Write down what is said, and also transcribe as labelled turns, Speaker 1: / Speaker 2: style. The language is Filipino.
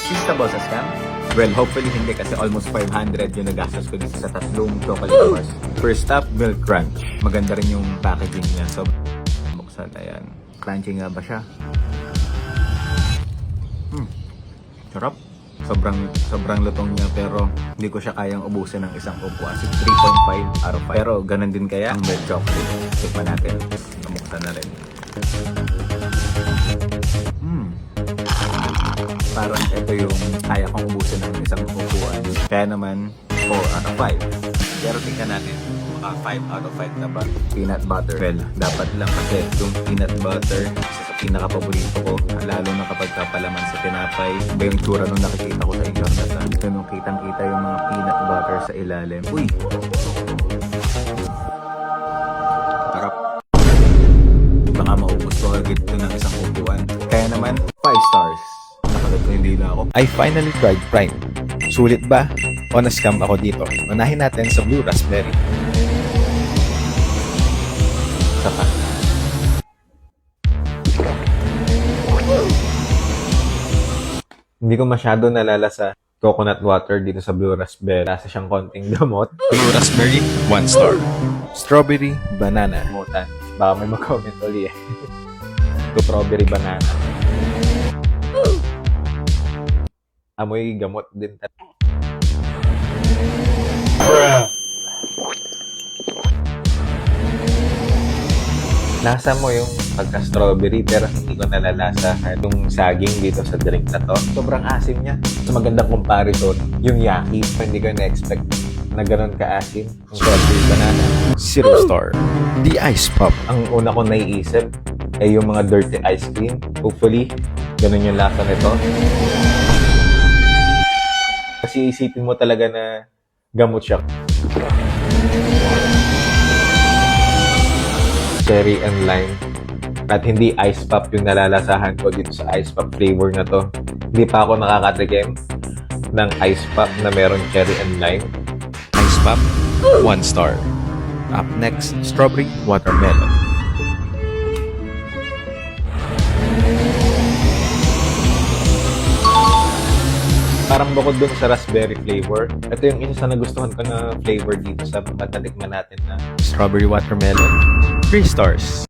Speaker 1: Feastable sa scam? Well, hopefully hindi kasi almost 500 yung nagastos ko dito sa tatlong chocolate bars. First up, Milk Crunch. Maganda rin yung packaging niya. So, buksan, ayan. Crunchy nga ba siya? Sarap. Sobrang lutong niya pero hindi ko siya kayang ubusin ng isang upuan. 3.5 out of 5. Pero ganun din kaya ang milk chocolate. Tikman natin. Namuksan na rin. Parang ito yung kaya kong ubusin ng isang upuan. Kaya naman 4 out of 5. Pero tingnan natin. Maka 5 out of 5 na ba? Peanut butter. Well, dapat lang kasi yung peanut butter isa sa pinaka-paborito ko. Lalo na kapag kapalaman sa tinapay. Iba yung tsura nung nakikita ko sa internet. Dito nung kitang-kita yung mga peanut butter sa ilalim. Uy! Sarap. Baka maubos ko agad ito ng isang upuan. Kaya naman, 5 stars. Nakagat ko hindi na ako.
Speaker 2: I finally tried Prime. Sulit ba? O na-scam ako dito? Unahin natin sa Blue Raspberry.
Speaker 1: Saka.
Speaker 2: Hindi ko masyado nalalasa coconut water dito sa Blue Raspberry. Lasa siyang konting gamot.
Speaker 3: Blue Raspberry, 1 star.
Speaker 2: Strawberry banana. Mutan. Baka may mag-comment uli eh. Strawberry banana. Amoy gamot din. Lasa mo yung pagka-strawberry pero hindi ko nalalasa yung saging dito sa drink na to. Sobrang asim niya. Sa magandang comparison, yung Yaki, hindi ko na-expect na gano'n ka-asim. Yung strawberry banana. 0 star. The Ice Pop. Ang una ko naiisip ay yung mga dirty ice cream. Hopefully, gano'n yung lasa nito. Kasi isipin mo talaga na gamot siya. Cherry and lime. At hindi ice pop yung nalalasahan ko dito sa ice pop flavor na to. Hindi pa ako nakakatikim ng ice pop na meron cherry and lime.
Speaker 3: Ice Pop, 1 star.
Speaker 2: Up next, strawberry watermelon. Parang bukod dun sa raspberry flavor, ito yung isa sa nagustuhan ko na flavor dito sa matatikman natin na strawberry watermelon. 3 stars.